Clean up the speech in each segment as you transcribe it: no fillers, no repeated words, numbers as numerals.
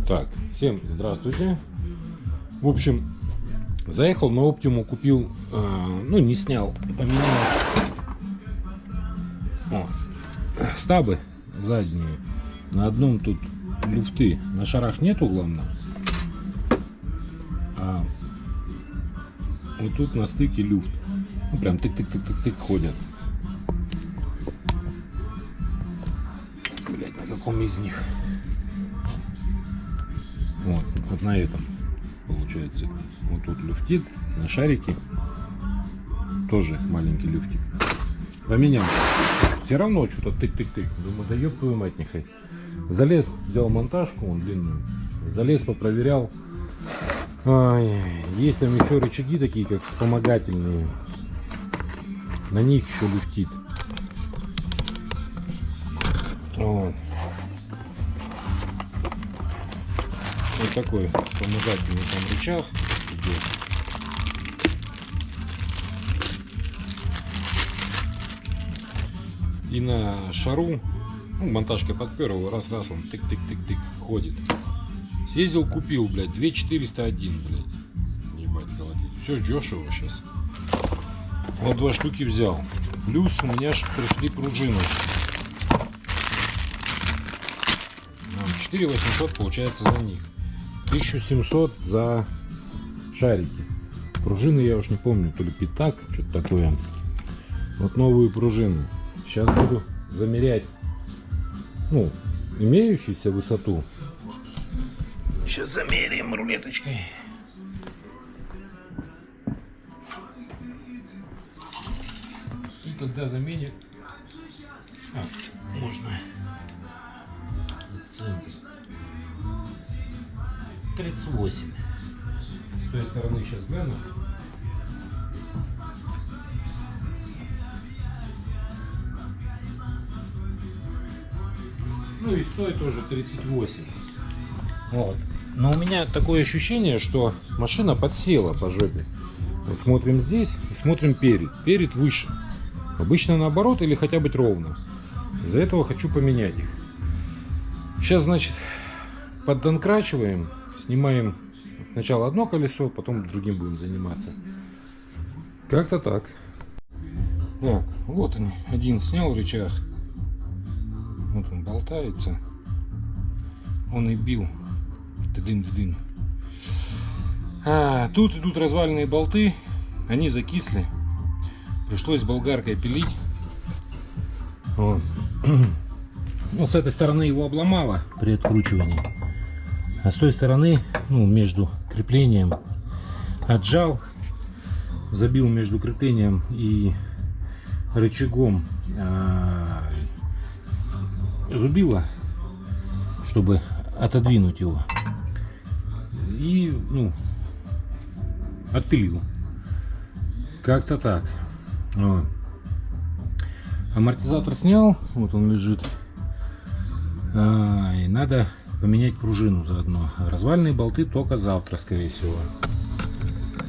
Так, всем здравствуйте. В общем, заехал на Optimu, купил, ну не снял, поменял стабы задние. На одном тут люфты, на шарах нету, главное. А вот тут на стыке люфт. Ну прям тык-тык-тык-тык-тык ходят. Блять, на каком из них? Вот на этом получается. Вот тут люфтит, на шарике тоже маленький люфтик. Поменял. Все равно что-то тык-тык-тык. Думаю, да ёб твою мать, нехай. Залез, взял монтажку, он длинную. Залез, попроверял. Есть там еще рычаги такие, как вспомогательные. На них еще люфтит. Вот. Вот такой вспомогательный там рычаг идет. И на шару, ну, монтажкой подпер его, раз-раз он тык-тык-тык-тык ходит. Съездил, купил, блядь, 2401, блядь. Ебать, голодит. Все дешево сейчас. Вот 2 штуки взял. Плюс у меня же пришли пружины. 4800 получается за них. 1700 за шарики. Пружины я уж не помню, то ли пятак, что-то такое. Вот новые пружины. Сейчас буду замерять, ну, имеющуюся высоту. Сейчас замеряем рулеточкой. И когда замерим, можно 38. С той стороны сейчас гляну. Ну и стоит тоже 38. Вот. Но у меня такое ощущение, что машина подсела по жопе. Вот смотрим здесь и смотрим перед. Перед выше. Обычно наоборот или хотя бы ровно. Из-за этого хочу поменять их. Сейчас, значит, поддонкрачиваем. Снимаем сначала одно колесо, потом другим будем заниматься. Как-то так. Так, вот он. Один снял рычаг. Вот он болтается. Он и бил. Тыдын-тыдын. Тут идут развальные болты. Они закисли. Пришлось болгаркой пилить. Вот. Ну, с этой стороны его обломало при откручивании. А с той стороны, ну, между креплением отжал. Забил между креплением и рычагом зубило, чтобы отодвинуть его, и, ну, отпилил. Как-то так. Вот. Амортизатор снял, вот он лежит. И надо поменять пружину заодно. Развальные болты только завтра, скорее всего.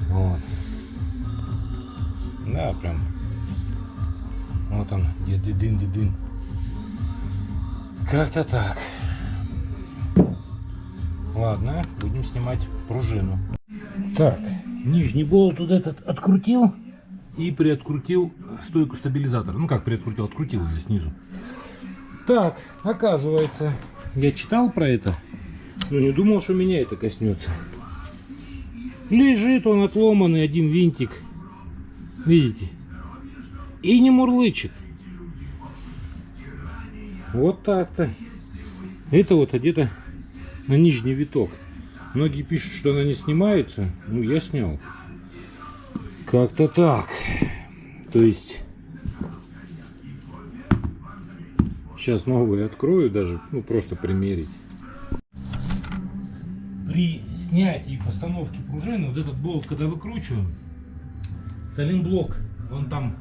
Вот. Да, прям. Вот он, дедын-дедын. Как-то так. Ладно, будем снимать пружину. Так, нижний болт вот этот открутил и приоткрутил стойку стабилизатора. Ну как приоткрутил, открутил ее снизу. Так, оказывается, я читал про это, но не думал, что меня это коснется. Лежит он отломанный, один винтик. Видите? И не мурлычет. Вот так-то. Это вот одето на нижний виток. Многие пишут, что она не снимается. Ну, я снял. Как-то так. То есть сейчас новые открою даже, ну, просто примерить. При снятии и постановке пружины, вот этот болт, когда выкручиваем, сайлентблок, он там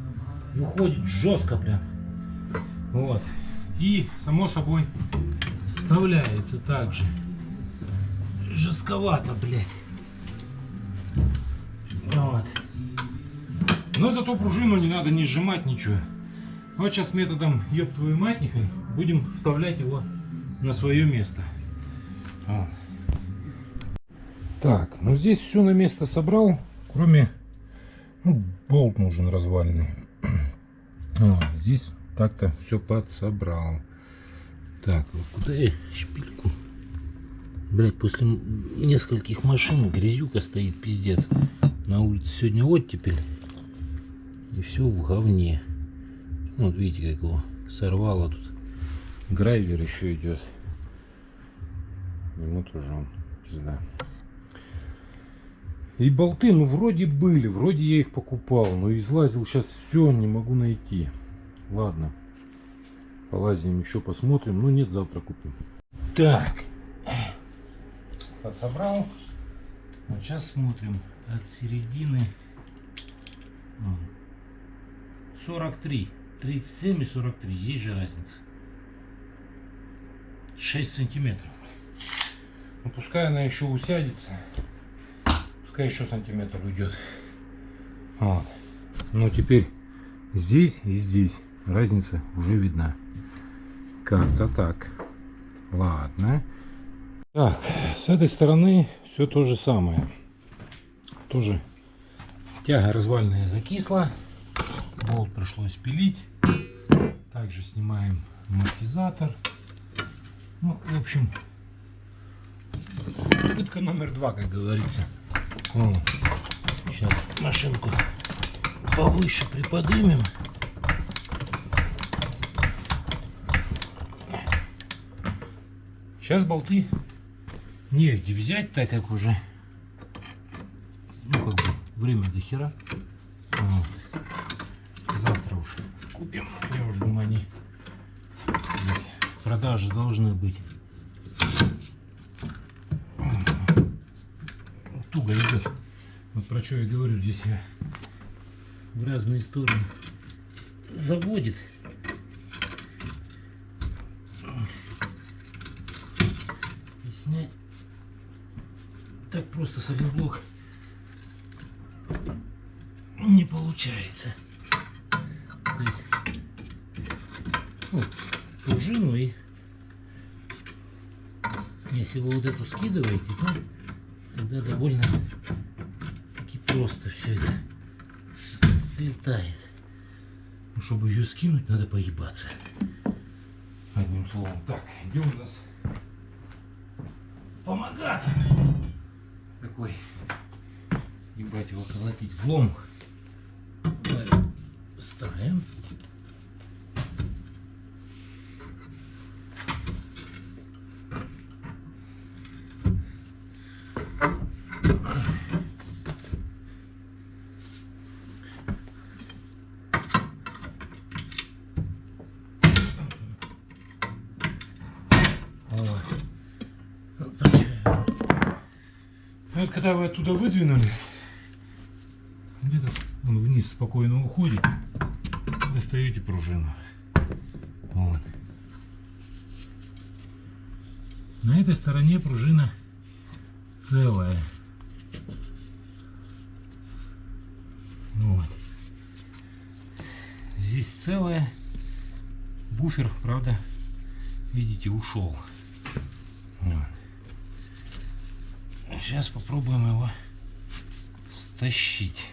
выходит жестко прям. Вот. И, само собой, вставляется также. Жестковато, блядь. Вот. Но зато пружину не надо не сжимать ничего. Вот сейчас методом ёб твою мать нехай будем вставлять его на свое место. Вот. Так, ну здесь все на место собрал, кроме, ну, болт нужен развальный. Здесь так-то все подсобрал. Так, вот куда я шпильку? Блять, после нескольких машин грязюка стоит, пиздец. На улице сегодня оттепель. И все в говне. Вот видите, как его сорвало тут. Грайвер еще идет. Ему тоже он пизда. И болты, ну вроде были, вроде я их покупал, но излазил сейчас все, не могу найти. Ладно, полазим еще, посмотрим. Ну нет, завтра купим. Так, подсобрал. Вот сейчас смотрим от середины 43, 37 и 43, есть же разница. 6 сантиметров. Ну пускай она еще усядется. Пускай еще сантиметр уйдет. Вот. Но теперь здесь и здесь разница уже видна. Как-то так. Ладно. Так, с этой стороны все то же самое. Тоже тяга развальная закисла. Болт пришлось пилить. Также снимаем амортизатор. Ну, в общем, пытка номер 2, как говорится. О, сейчас машинку повыше приподнимем. Сейчас болты негде взять, так как уже, ну, как бы время до хера. Вот. Завтра уж купим. Я уже думаю, они в продаже должны быть. Туго идет. Вот про что я говорю, здесь я в разные стороны заводит. И снять так просто сайлентблок не получается. То есть, ну, пружину, и если вы вот эту скидываете, то тогда довольно таки просто все это слетает. Ну, чтобы ее скинуть, надо поебаться. Одним словом. Так, идем у нас помогать. Такой, ебать его колотить. Влом. Ставим. Вот когда вы оттуда выдвинули, где-то он вниз спокойно уходит, достаете пружину. Вот. На этой стороне пружина целая. Вот. Здесь целая. Буфер, правда, видите, ушел. Вот. Сейчас попробуем его стащить.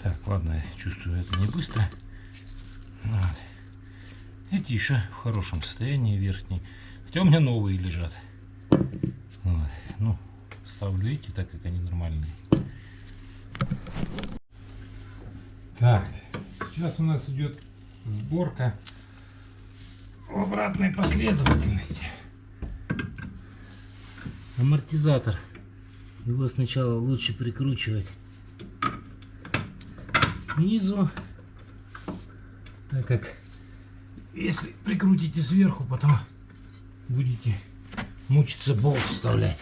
Так, ладно, я чувствую, это не быстро. Вот. Эти еще в хорошем состоянии, верхние. Хотя у меня новые лежат. Вот. Ну, ставлю эти, так как они нормальные. Так, сейчас у нас идет сборка в обратной последовательности. Амортизатор. Его сначала лучше прикручивать снизу, так как если прикрутите сверху, потом будете мучиться болт вставлять.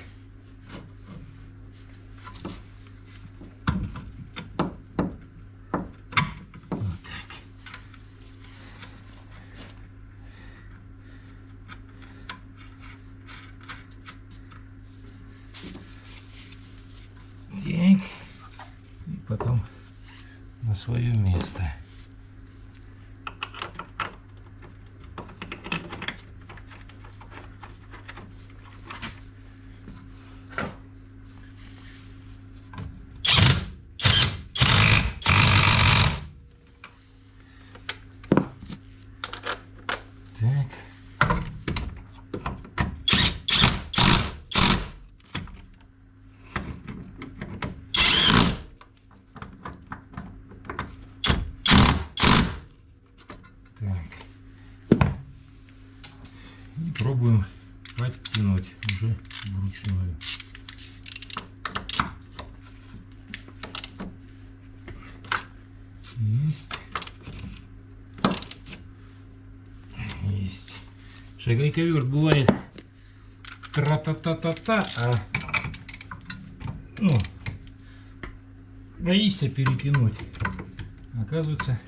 И потом на свое место. Так. И пробуем подтянуть уже вручную. Есть. Есть. Шагайковерт бывает тра-та-та-та-та, а ну, боишься перетянуть. Оказывается,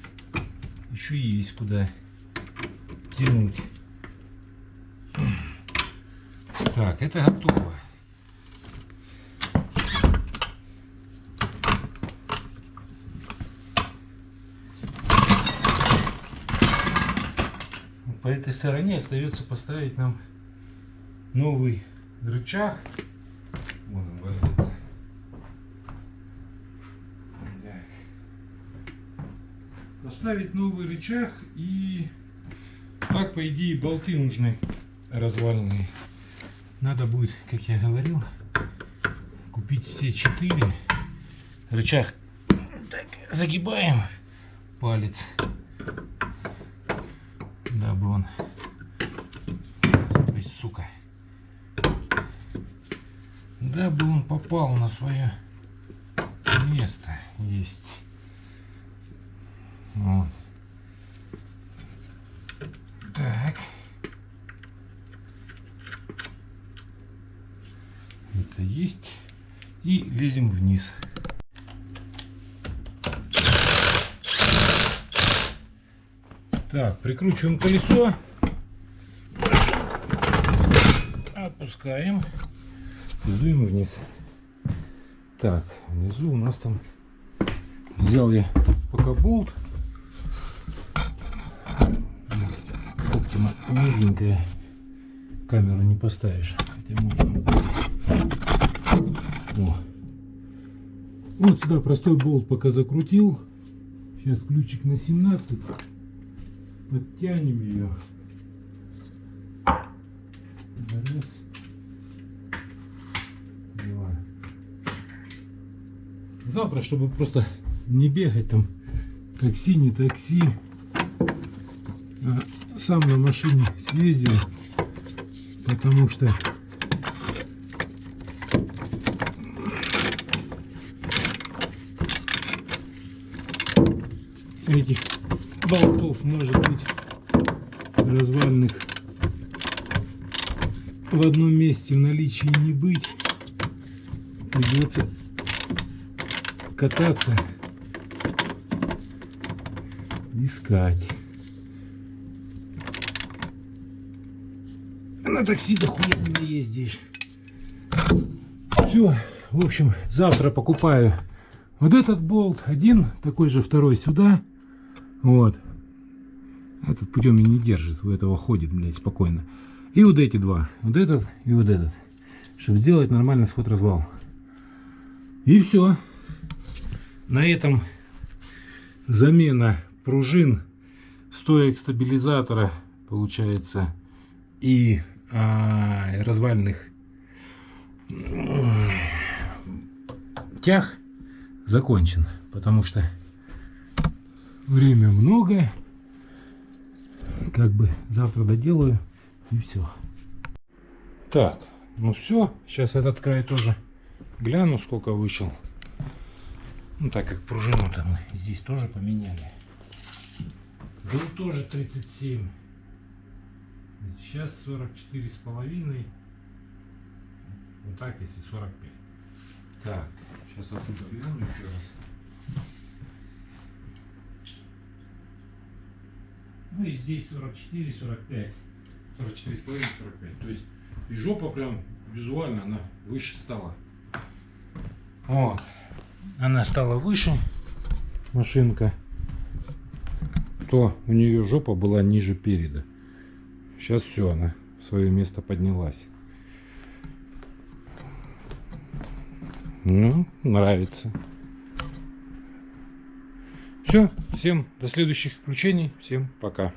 еще есть куда тянуть. Так, это готово. По этой стороне остается поставить нам новый рычаг. Вон он валяется. Поставить новый рычаг, и так, по идее, болты нужны разваленные. Надо будет, как я говорил, купить все 4. Рычаг так, загибаем палец, дабы он, то есть, сука, дабы он попал на свое место. Есть. Вот. Так. Это есть. И лезем вниз. Так, прикручиваем колесо. Опускаем. И дуем вниз. Так, внизу у нас там взял я пока болт. Оптима низенькая. Камеру не поставишь. Хотя можно. О. Вот сюда простой болт пока закрутил. Сейчас ключик на 17. Подтянем ее. Раз. Два. Завтра, чтобы просто не бегать там, как синий такси, а сам на машине съездил, потому что этих болтов может быть развальных в одном месте в наличии не быть. Придется кататься, искать. На такси-то хуя не ездишь. Все, в общем, завтра покупаю вот этот болт, один, такой же второй сюда. Вот. Этот путем и не держит, у этого ходит, блядь, спокойно. И вот эти два, вот этот и вот этот, чтобы сделать нормальный сход-развал. И все. На этом замена пружин, стоек стабилизатора, получается, и развальных тяг закончен, потому что время много. Как бы завтра доделаю и все. Так, ну все, сейчас этот край тоже гляну, сколько вышел. Ну, так как пружину там здесь тоже поменяли. Был тоже 37. Сейчас 44,5. Вот так, если 45. Так, сейчас отсюда гляну еще раз. Ну и здесь 44, 45. 44,5, 45. То есть и жопа прям визуально она выше стала. Вот. Она стала выше, машинка, то у нее жопа была ниже переда. Сейчас все, она в свое место поднялась. Ну, нравится. Все, всем до следующих включений, всем пока.